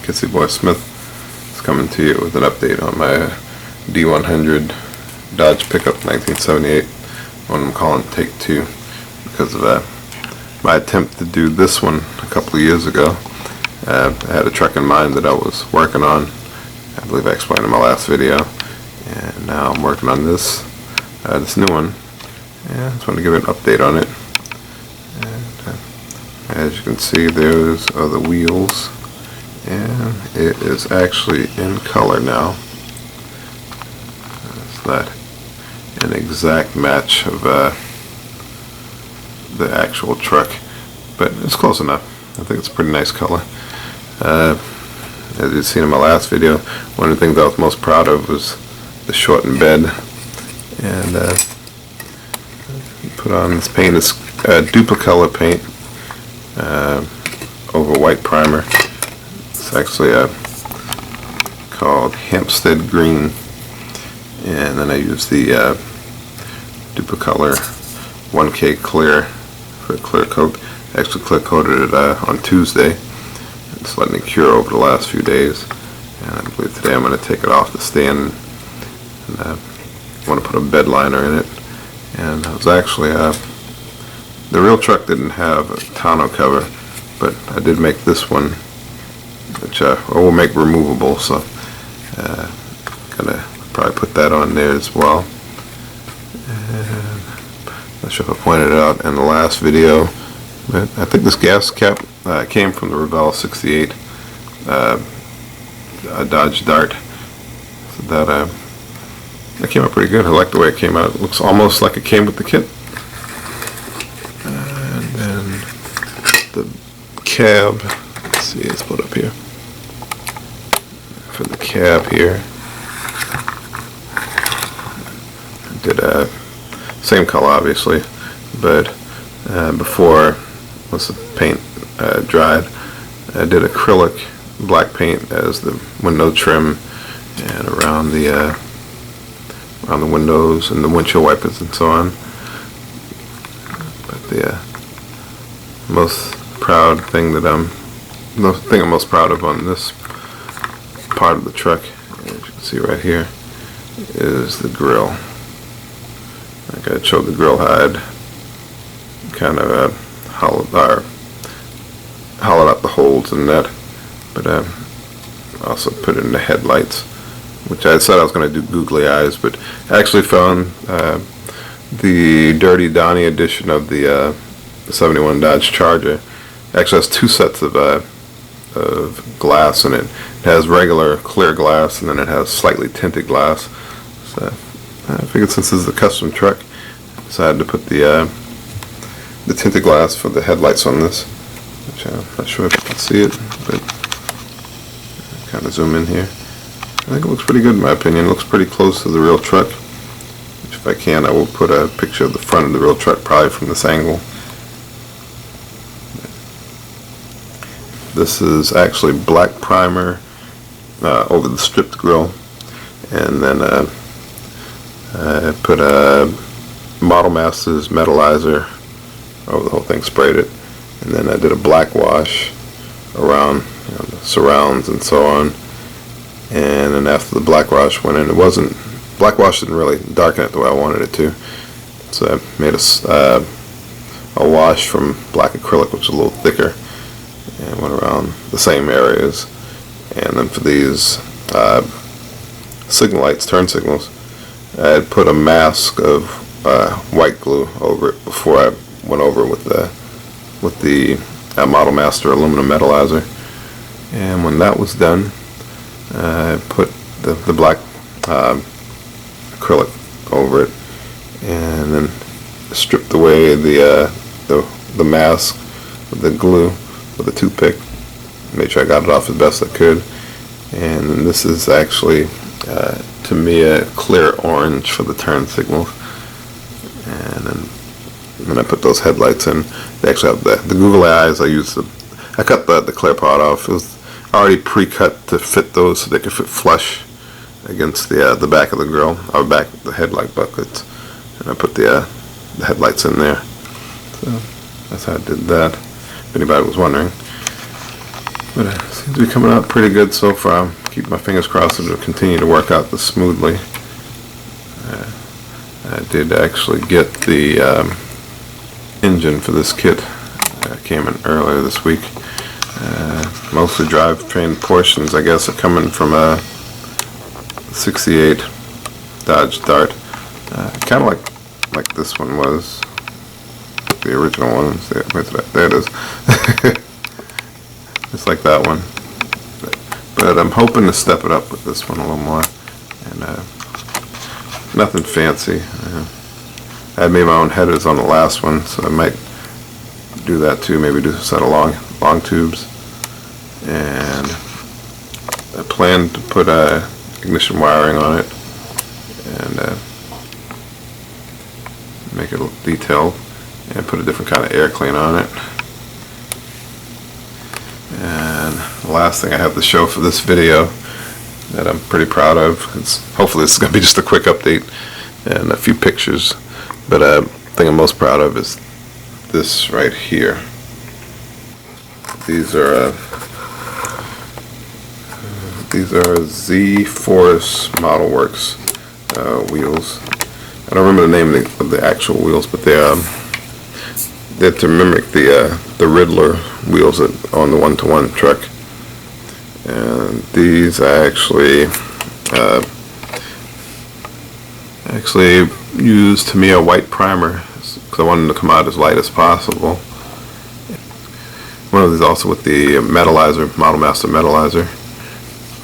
Kissy Boy Smith is coming to you with an update on my D100 Dodge pickup 1978. One I'm calling Take 2 because of my attempt to do this one a couple of years ago. I had a truck in mind that I was working on. I believe I explained in my last video, and now I'm working on this new one. And I just want to give an update on it. And as you can see, those are the wheels, and it is actually in color now. It's not an exact match of the actual truck, but it's close enough. I think it's a pretty nice color. As you've seen in my last video, one of the things I was most proud of was the shortened bed, and put on this paint. It's Duplicolor paint over white primer. It's actually called Hampstead Green, and then I use the Duplicolor 1K Clear for clear coat. I actually clear coated it on Tuesday. Just letting it cure over the last few days, and I believe today I'm going to take it off the stand, and I want to put a bed liner in it. And I was actually the real truck didn't have a tonneau cover, but I did make this one, which I will make removable, so gonna probably put that on there as well. And I'm not sure if I pointed it out in the last video, but I think this gas cap came from the Revell 68 Dodge Dart. So that came out pretty good. I like the way it came out. It looks almost like it came with the kit. And then the cab, let's see, it's put up here. For the cab here, I did a same color obviously, but before once the paint dried, I did acrylic black paint as the window trim and around the windows and the windshield wipers and so on. But the most proud thing that I'm most proud of on this part of the truck, as you can see right here, is the grill. Like I showed the grill hide, kind of hollowed out the holes in that, but also put it in the headlights, which I said I was going to do googly eyes, but I actually found the Dirty Donnie edition of the 71 Dodge Charger actually has two sets of glass in it. It has regular clear glass, and then it has slightly tinted glass. So I figured since this is a custom truck, I decided to put the tinted glass for the headlights on this, which I'm not sure if you can see it, but I'll kind of zoom in here. I think it looks pretty good in my opinion. It looks pretty close to the real truck, which if I can I will put a picture of the front of the real truck probably from this angle. This is actually black primer over the stripped grille, and then I put a Model Masters metalizer over the whole thing, sprayed it, and then I did a black wash around the surrounds and so on. And then after the black wash went in, black wash didn't really darken it the way I wanted it to, so I made a wash from black acrylic, which is a little thicker, and went around the same areas. And then for these signal lights, turn signals, I had put a mask of white glue over it before I went over with the Model Master aluminum metalizer. And when that was done, I put the black acrylic over it, and then stripped away the mask with the glue with a toothpick. Made sure I got it off as best I could. And then this is actually to me a clear orange for the turn signals. And then I put those headlights in. They actually have the googly eyes. I cut the clear part off. It was already pre-cut to fit those so they could fit flush against the back of the grill, or back of the headlight buckets, and I put the headlights in there. So that's how I did that, if anybody was wondering. But it seems to be coming out pretty good so far. Keep my fingers crossed it'll continue to work out this smoothly. I did actually get the engine for this kit. Came in earlier this week. Mostly drivetrain portions, I guess, are coming from a 68 Dodge Dart. Kind of like this one was. The original one. Where's that? There it is. Just like that one. But I'm hoping to step it up with this one a little more. And nothing fancy. I made my own headers on the last one, so I might do that too. Maybe do a set of long tubes. And I plan to put ignition wiring on it and make it look detailed, and put a different kind of air clean on it. And the last thing I have to show for this video that I'm pretty proud of, hopefully this is going to be just a quick update and a few pictures, but the thing I'm most proud of is this right here. These are Z-Force Model Works wheels. I don't remember the name of the actual wheels, but they're to mimic the Riddler wheels on the one-to-one truck. And these I actually used Tamiya white primer because I wanted them to come out as light as possible. One of these also with the metallizer, Model Master metallizer.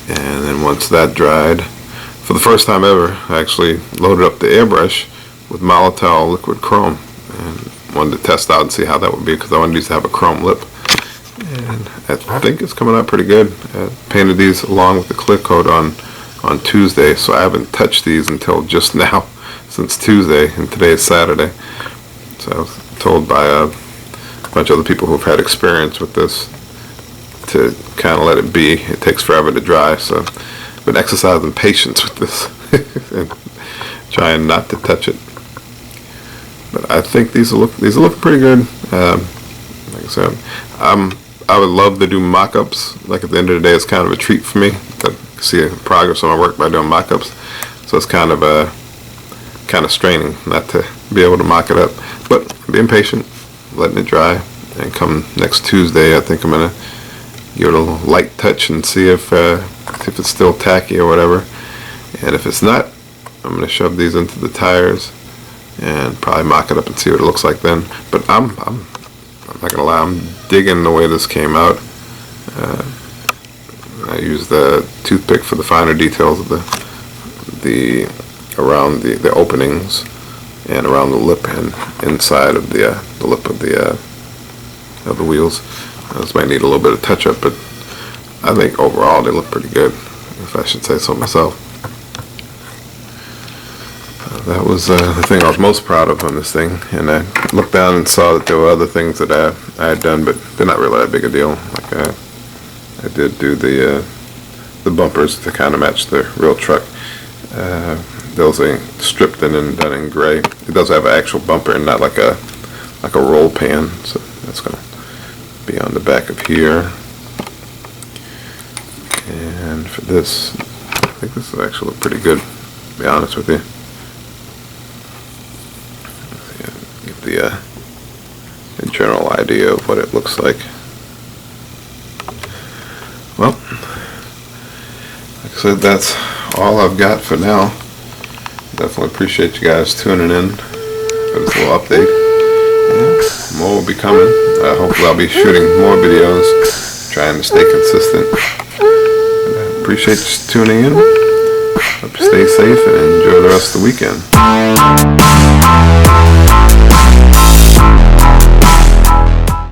And then once that dried, for the first time ever, I actually loaded up the airbrush with Molotow liquid chrome and wanted to test out and see how that would be, because I wanted these to have a chrome lip. And I think it's coming out pretty good. I painted these along with the clear coat on Tuesday, so I haven't touched these until just now, since Tuesday, and today is Saturday. So I was told by a bunch of other people who've had experience with this to kind of let it be. It takes forever to dry, so I've been exercising patience with this and trying not to touch it. But I think these are looking pretty good. Like I said, I would love to do mock-ups. Like at the end of the day, it's kind of a treat for me to see progress on my work by doing mock-ups. So it's kind of straining not to be able to mock it up. But being patient, letting it dry, and come next Tuesday, I think I'm gonna give it a little light touch and see if it's still tacky or whatever. And if it's not, I'm gonna shove these into the tires and probably mock it up and see what it looks like then. But I'm not gonna lie, I'm digging the way this came out. I used the toothpick for the finer details of the around the openings and around the lip and inside of the lip of the wheels. Those might need a little bit of touch up, but I think overall they look pretty good, if I should say so myself. That was the thing I was most proud of on this thing, and I looked down and saw that there were other things that I had done, but they're not really that big a deal. Like I did do the bumpers to kind of match the real truck. Those are stripped and done in gray. It does have an actual bumper and not like a roll pan, so that's going to be on the back of here. And for this, I think this will actually look pretty good, to be honest with you. Get the general idea of what it looks like. Well, like I said, that's all I've got for now. Definitely appreciate you guys tuning in for this little update. And more will be coming. Hopefully I'll be shooting more videos, trying to stay consistent. Appreciate you tuning in. Hope you stay safe and enjoy the rest of the weekend.